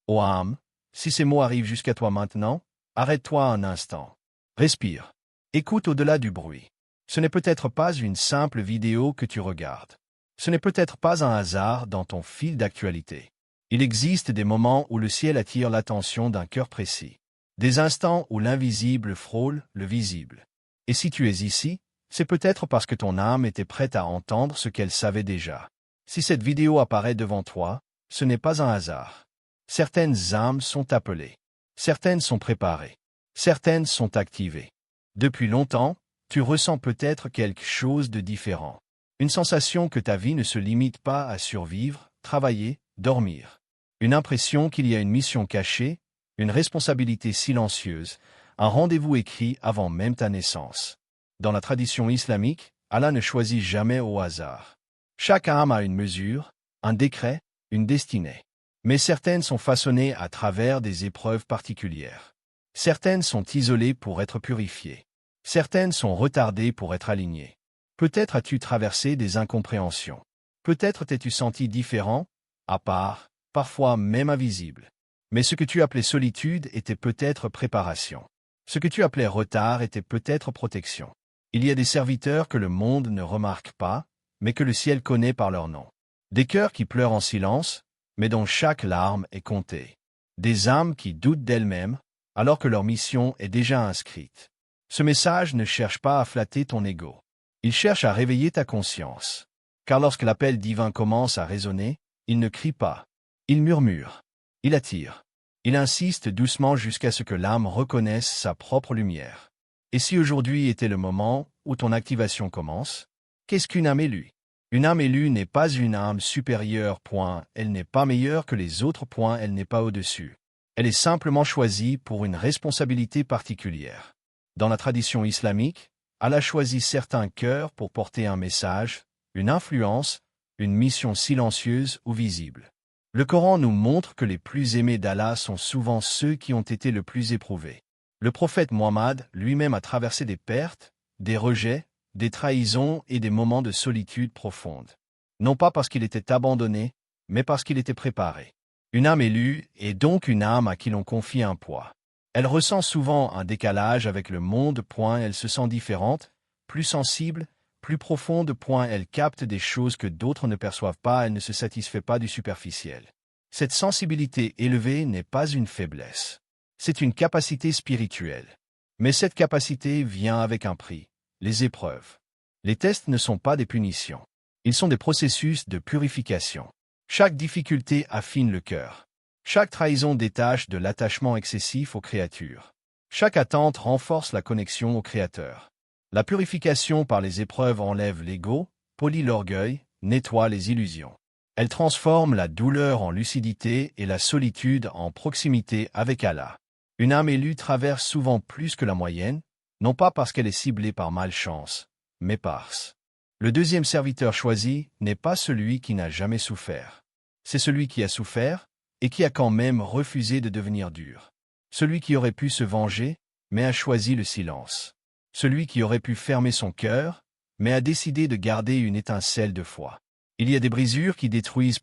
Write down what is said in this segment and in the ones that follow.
Ô âme, si ces mots arrivent jusqu'à toi maintenant, arrête-toi un instant. Respire. Écoute au-delà du bruit. Ce n'est peut-être pas une simple vidéo que tu regardes. Ce n'est peut-être pas un hasard dans ton fil d'actualité. Il existe des moments où le ciel attire l'attention d'un cœur précis. Des instants où l'invisible frôle le visible. Et si tu es ici, c'est peut-être parce que ton âme était prête à entendre ce qu'elle savait déjà. Si cette vidéo apparaît devant toi, ce n'est pas un hasard. Certaines âmes sont appelées. Certaines sont préparées. Certaines sont activées. Depuis longtemps, tu ressens peut-être quelque chose de différent. Une sensation que ta vie ne se limite pas à survivre, travailler, dormir. Une impression qu'il y a une mission cachée, une responsabilité silencieuse, un rendez-vous écrit avant même ta naissance. Dans la tradition islamique, Allah ne choisit jamais au hasard. Chaque âme a une mesure, un décret, une destinée. Mais certaines sont façonnées à travers des épreuves particulières. Certaines sont isolées pour être purifiées. Certaines sont retardées pour être alignées. Peut-être as-tu traversé des incompréhensions. Peut-être t'es-tu senti différent, à part, parfois même invisible. Mais ce que tu appelais solitude était peut-être préparation. Ce que tu appelais retard était peut-être protection. Il y a des serviteurs que le monde ne remarque pas, mais que le ciel connaît par leur nom. Des cœurs qui pleurent en silence, mais dont chaque larme est comptée. Des âmes qui doutent d'elles-mêmes, alors que leur mission est déjà inscrite. Ce message ne cherche pas à flatter ton ego. Il cherche à réveiller ta conscience. Car lorsque l'appel divin commence à résonner, il ne crie pas. Il murmure. Il attire. Il insiste doucement jusqu'à ce que l'âme reconnaisse sa propre lumière. Et si aujourd'hui était le moment où ton activation commence, qu'est-ce qu'une âme élue? Une âme élue n'est pas une âme supérieure, point. Elle n'est pas meilleure que les autres, point. Elle n'est pas au-dessus. Elle est simplement choisie pour une responsabilité particulière. Dans la tradition islamique, Allah choisit certains cœurs pour porter un message, une influence, une mission silencieuse ou visible. Le Coran nous montre que les plus aimés d'Allah sont souvent ceux qui ont été le plus éprouvés. Le prophète Muhammad lui-même a traversé des pertes, des rejets, des trahisons et des moments de solitude profonde. Non pas parce qu'il était abandonné, mais parce qu'il était préparé. Une âme élue est donc une âme à qui l'on confie un poids. Elle ressent souvent un décalage avec le monde, point. Elle se sent différente, plus sensible, plus profonde, point. Elle capte des choses que d'autres ne perçoivent pas, elle ne se satisfait pas du superficiel. Cette sensibilité élevée n'est pas une faiblesse. C'est une capacité spirituelle. Mais cette capacité vient avec un prix, les épreuves. Les tests ne sont pas des punitions. Ils sont des processus de purification. Chaque difficulté affine le cœur. Chaque trahison détache de l'attachement excessif aux créatures. Chaque attente renforce la connexion au Créateur. La purification par les épreuves enlève l'ego, polit l'orgueil, nettoie les illusions. Elle transforme la douleur en lucidité et la solitude en proximité avec Allah. Une âme élue traverse souvent plus que la moyenne, non pas parce qu'elle est ciblée par malchance, mais parce. Le deuxième serviteur choisi n'est pas celui qui n'a jamais souffert. C'est celui qui a souffert, et qui a quand même refusé de devenir dur. Celui qui aurait pu se venger, mais a choisi le silence. Celui qui aurait pu fermer son cœur, mais a décidé de garder une étincelle de foi. Il y a des brisures qui détruisent,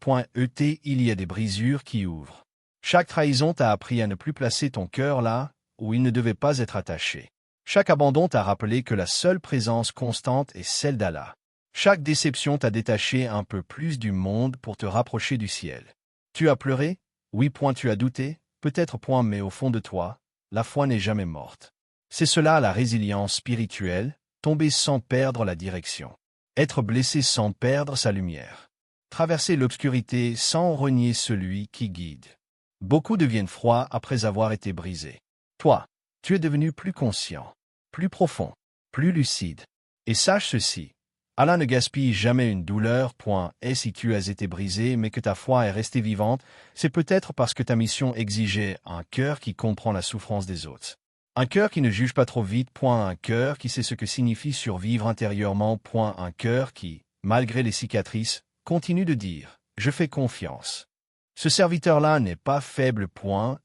il y a des brisures qui ouvrent. Chaque trahison t'a appris à ne plus placer ton cœur là où il ne devait pas être attaché. Chaque abandon t'a rappelé que la seule présence constante est celle d'Allah. Chaque déception t'a détaché un peu plus du monde pour te rapprocher du ciel. Tu as pleuré? Oui, tu as douté? Peut-être, mais au fond de toi, la foi n'est jamais morte. C'est cela la résilience spirituelle, tomber sans perdre la direction. Être blessé sans perdre sa lumière. Traverser l'obscurité sans renier celui qui guide. Beaucoup deviennent froids après avoir été brisés. Toi, tu es devenu plus conscient, plus profond, plus lucide. Et sache ceci, Allah ne gaspille jamais une douleur, et si tu as été brisé mais que ta foi est restée vivante, c'est peut-être parce que ta mission exigeait un cœur qui comprend la souffrance des autres. Un cœur qui ne juge pas trop vite, un cœur qui sait ce que signifie survivre intérieurement, un cœur qui, malgré les cicatrices, continue de dire « Je fais confiance ». Ce serviteur-là n'est pas faible,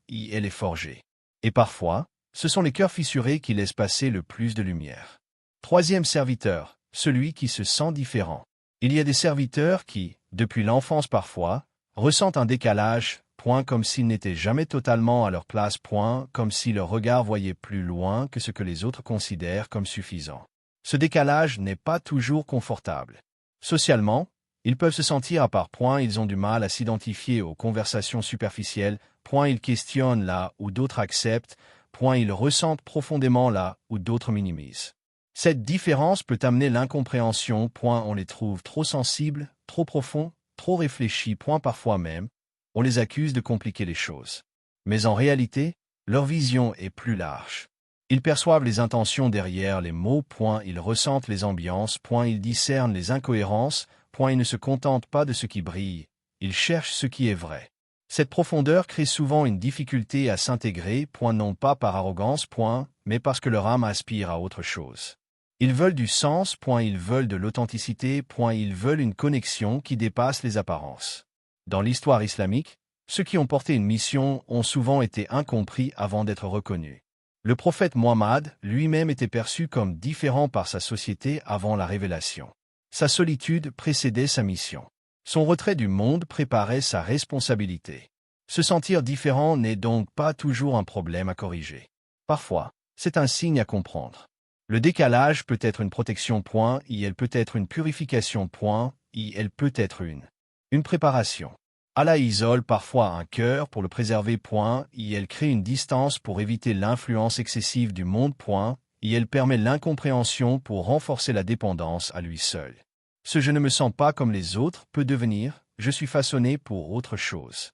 elle est forgée. Et parfois, ce sont les cœurs fissurés qui laissent passer le plus de lumière. Troisième serviteur, celui qui se sent différent. Il y a des serviteurs qui, depuis l'enfance parfois, ressentent un décalage, point comme s'ils n'étaient jamais totalement à leur place, point comme si leur regard voyait plus loin que ce que les autres considèrent comme suffisant. Ce décalage n'est pas toujours confortable. Socialement, ils peuvent se sentir à part, point ils ont du mal à s'identifier aux conversations superficielles, point ils questionnent là où d'autres acceptent, point ils ressentent profondément là où d'autres minimisent. Cette différence peut amener l'incompréhension, point on les trouve trop sensibles, trop profonds, trop réfléchis, point parfois même, on les accuse de compliquer les choses. Mais en réalité, leur vision est plus large. Ils perçoivent les intentions derrière les mots, point ils ressentent les ambiances, point ils discernent les incohérences, point ils ne se contentent pas de ce qui brille, ils cherchent ce qui est vrai. Cette profondeur crée souvent une difficulté à s'intégrer, point non pas par arrogance, point, mais parce que leur âme aspire à autre chose. Ils veulent du sens, point ils veulent de l'authenticité, point ils veulent une connexion qui dépasse les apparences. Dans l'histoire islamique, ceux qui ont porté une mission ont souvent été incompris avant d'être reconnus. Le prophète Mohammed lui-même était perçu comme différent par sa société avant la révélation. Sa solitude précédait sa mission. Son retrait du monde préparait sa responsabilité. Se sentir différent n'est donc pas toujours un problème à corriger. Parfois, c'est un signe à comprendre. Le décalage peut être une protection, point, et elle peut être une purification, point, et elle peut être une préparation. Allah isole parfois un cœur pour le préserver, point, et elle crée une distance pour éviter l'influence excessive du monde, point, et elle permet l'incompréhension pour renforcer la dépendance à lui seul. Ce je ne me sens pas comme les autres peut devenir je suis façonné pour autre chose.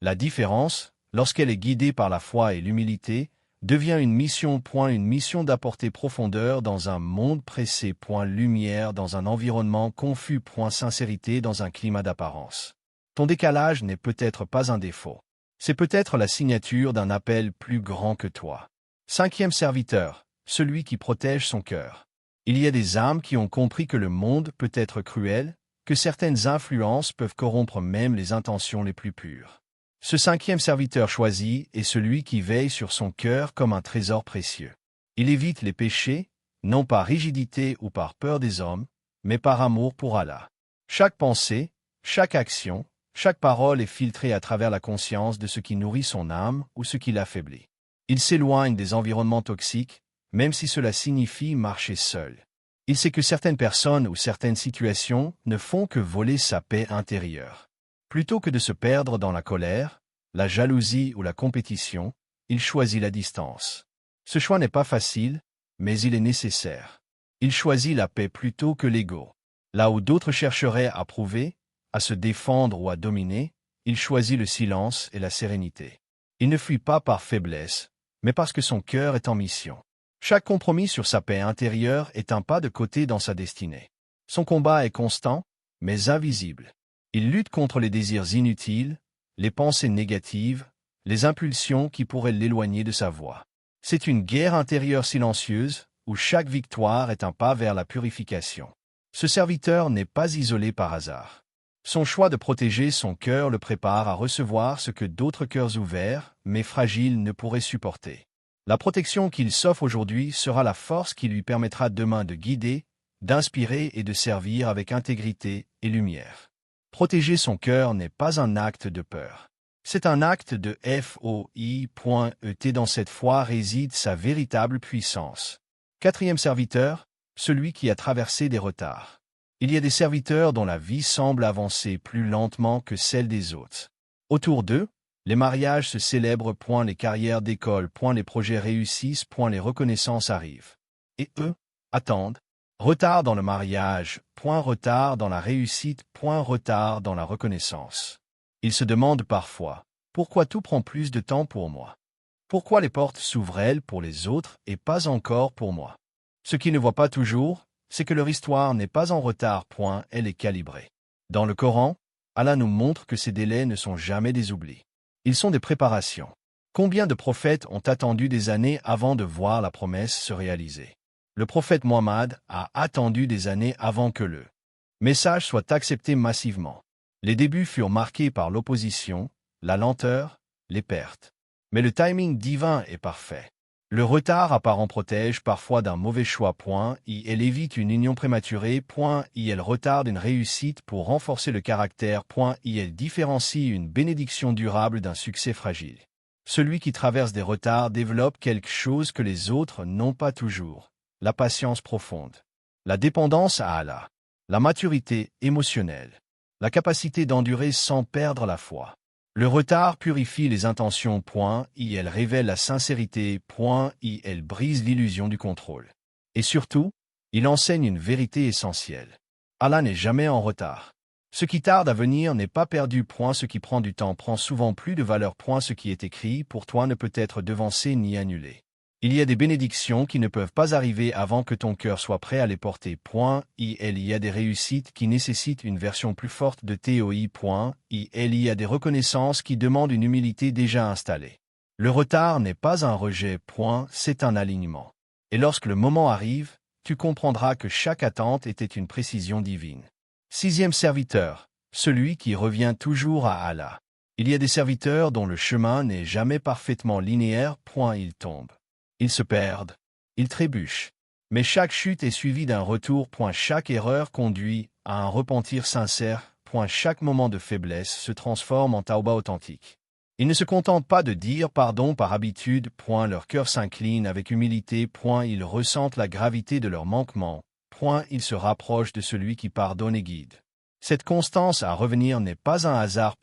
La différence, lorsqu'elle est guidée par la foi et l'humilité, devient une mission, point, une mission d'apporter profondeur dans un monde pressé, point, lumière dans un environnement confus, point, sincérité dans un climat d'apparence. Ton décalage n'est peut-être pas un défaut. C'est peut-être la signature d'un appel plus grand que toi. Cinquième serviteur, celui qui protège son cœur. Il y a des âmes qui ont compris que le monde peut être cruel, que certaines influences peuvent corrompre même les intentions les plus pures. Ce cinquième serviteur choisi est celui qui veille sur son cœur comme un trésor précieux. Il évite les péchés, non par rigidité ou par peur des hommes, mais par amour pour Allah. Chaque pensée, chaque action, chaque parole est filtrée à travers la conscience de ce qui nourrit son âme ou ce qui l'affaiblit. Il s'éloigne des environnements toxiques, même si cela signifie marcher seul. Il sait que certaines personnes ou certaines situations ne font que voler sa paix intérieure. Plutôt que de se perdre dans la colère, la jalousie ou la compétition, il choisit la distance. Ce choix n'est pas facile, mais il est nécessaire. Il choisit la paix plutôt que l'ego. Là où d'autres chercheraient à prouver, à se défendre ou à dominer, il choisit le silence et la sérénité. Il ne fuit pas par faiblesse, mais parce que son cœur est en mission. Chaque compromis sur sa paix intérieure est un pas de côté dans sa destinée. Son combat est constant, mais invisible. Il lutte contre les désirs inutiles, les pensées négatives, les impulsions qui pourraient l'éloigner de sa voie. C'est une guerre intérieure silencieuse, où chaque victoire est un pas vers la purification. Ce serviteur n'est pas isolé par hasard. Son choix de protéger son cœur le prépare à recevoir ce que d'autres cœurs ouverts, mais fragiles, ne pourraient supporter. La protection qu'il s'offre aujourd'hui sera la force qui lui permettra demain de guider, d'inspirer et de servir avec intégrité et lumière. Protéger son cœur n'est pas un acte de peur. C'est un acte de foi. Dans cette foi réside sa véritable puissance. Quatrième serviteur, celui qui a traversé des retards. Il y a des serviteurs dont la vie semble avancer plus lentement que celle des autres. Autour d'eux, les mariages se célèbrent, les carrières d'école, les projets réussissent, les reconnaissances arrivent. Et eux attendent. Retard dans le mariage, retard dans la réussite, retard dans la reconnaissance. Ils se demandent parfois, pourquoi tout prend plus de temps pour moi? Pourquoi les portes s'ouvrent-elles pour les autres et pas encore pour moi? Ce qu'ils ne voient pas toujours, c'est que leur histoire n'est pas en retard, elle est calibrée. Dans le Coran, Allah nous montre que ces délais ne sont jamais des oublis. Ils sont des préparations. Combien de prophètes ont attendu des années avant de voir la promesse se réaliser? Le prophète Mohammed a attendu des années avant que le message soit accepté massivement. Les débuts furent marqués par l'opposition, la lenteur, les pertes. Mais le timing divin est parfait. Le retard apparent protège parfois d'un mauvais choix. Elle évite une union prématurée. Elle retarde une réussite pour renforcer le caractère. Elle différencie une bénédiction durable d'un succès fragile. Celui qui traverse des retards développe quelque chose que les autres n'ont pas toujours. La patience profonde. La dépendance à Allah. La maturité émotionnelle. La capacité d'endurer sans perdre la foi. Le retard purifie les intentions. Elle révèle la sincérité. Elle brise l'illusion du contrôle. Et surtout, il enseigne une vérité essentielle. Allah n'est jamais en retard. Ce qui tarde à venir n'est pas perdu. Ce qui prend du temps prend souvent plus de valeur. Ce qui est écrit pour toi ne peut être devancé ni annulé. Il y a des bénédictions qui ne peuvent pas arriver avant que ton cœur soit prêt à les porter. Il y a des réussites qui nécessitent une version plus forte de toi. Il y a des reconnaissances qui demandent une humilité déjà installée. Le retard n'est pas un rejet. C'est un alignement. Et lorsque le moment arrive, tu comprendras que chaque attente était une précision divine. 6e serviteur, celui qui revient toujours à Allah. Il y a des serviteurs dont le chemin n'est jamais parfaitement linéaire. Ils tombent. Ils se perdent, ils trébuchent. Mais chaque chute est suivie d'un retour. Chaque erreur conduit à un repentir sincère. Chaque moment de faiblesse se transforme en tauba authentique. Ils ne se contentent pas de dire pardon par habitude. Leur cœur s'incline avec humilité. Ils ressentent la gravité de leur manquement. Ils se rapprochent de celui qui pardonne et guide. Cette constance à revenir n'est pas un hasard.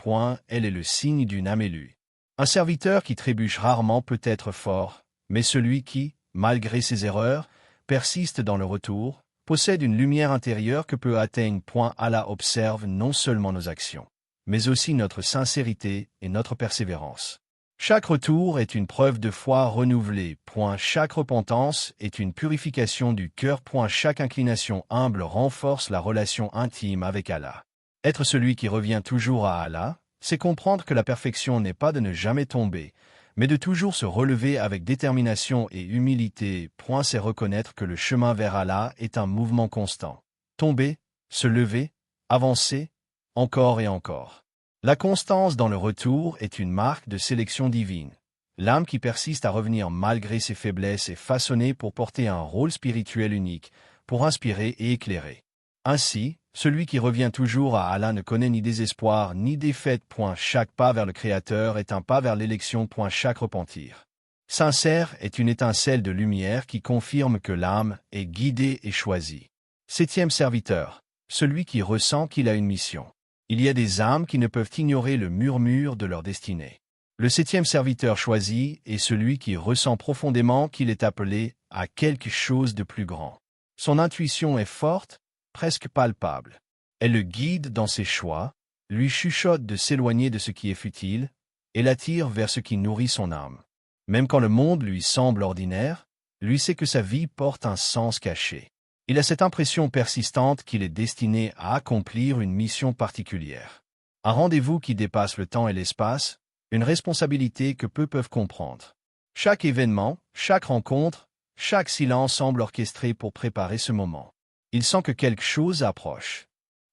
Elle est le signe d'une âme élue. Un serviteur qui trébuche rarement peut être fort. Mais celui qui, malgré ses erreurs, persiste dans le retour, possède une lumière intérieure que peu atteignent. Allah observe non seulement nos actions, mais aussi notre sincérité et notre persévérance. Chaque retour est une preuve de foi renouvelée. Chaque repentance est une purification du cœur. Chaque inclination humble renforce la relation intime avec Allah. Être celui qui revient toujours à Allah, c'est comprendre que la perfection n'est pas de ne jamais tomber, mais de toujours se relever avec détermination et humilité. C'est reconnaître que le chemin vers Allah est un mouvement constant. Tomber, se lever, avancer, encore et encore. La constance dans le retour est une marque de sélection divine. L'âme qui persiste à revenir malgré ses faiblesses est façonnée pour porter un rôle spirituel unique, pour inspirer et éclairer. Ainsi, celui qui revient toujours à Allah ne connaît ni désespoir ni défaite. Chaque pas vers le Créateur est un pas vers l'élection. Chaque repentir sincère est une étincelle de lumière qui confirme que l'âme est guidée et choisie. 7e serviteur, celui qui ressent qu'il a une mission. Il y a des âmes qui ne peuvent ignorer le murmure de leur destinée. Le 7e serviteur choisi est celui qui ressent profondément qu'il est appelé à quelque chose de plus grand. Son intuition est forte, presque palpable. Elle le guide dans ses choix, lui chuchote de s'éloigner de ce qui est futile, et l'attire vers ce qui nourrit son âme. Même quand le monde lui semble ordinaire, lui sait que sa vie porte un sens caché. Il a cette impression persistante qu'il est destiné à accomplir une mission particulière. Un rendez-vous qui dépasse le temps et l'espace, une responsabilité que peu peuvent comprendre. Chaque événement, chaque rencontre, chaque silence semble orchestré pour préparer ce moment. Il sent que quelque chose approche.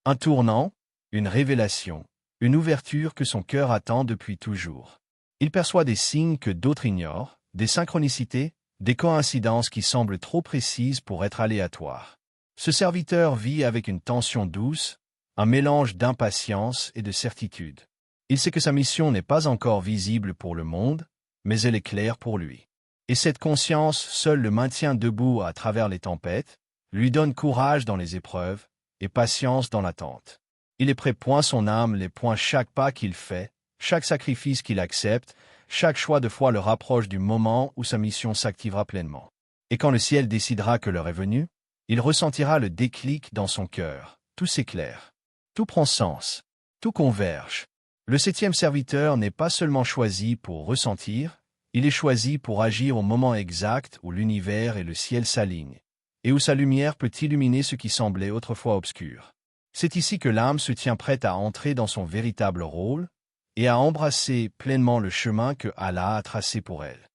Un tournant, une révélation, une ouverture que son cœur attend depuis toujours. Il perçoit des signes que d'autres ignorent, des synchronicités, des coïncidences qui semblent trop précises pour être aléatoires. Ce serviteur vit avec une tension douce, un mélange d'impatience et de certitude. Il sait que sa mission n'est pas encore visible pour le monde, mais elle est claire pour lui. Et cette conscience seule le maintient debout à travers les tempêtes, lui donne courage dans les épreuves et patience dans l'attente. Il est prêt. Son âme les chaque pas qu'il fait, chaque sacrifice qu'il accepte, chaque choix de foi le rapproche du moment où sa mission s'activera pleinement. Et quand le ciel décidera que l'heure est venue, il ressentira le déclic dans son cœur. Tout s'éclaire. Tout prend sens. Tout converge. Le 7e serviteur n'est pas seulement choisi pour ressentir, il est choisi pour agir au moment exact où l'univers et le ciel s'alignent, et où sa lumière peut illuminer ce qui semblait autrefois obscur. C'est ici que l'âme se tient prête à entrer dans son véritable rôle et à embrasser pleinement le chemin que Allah a tracé pour elle.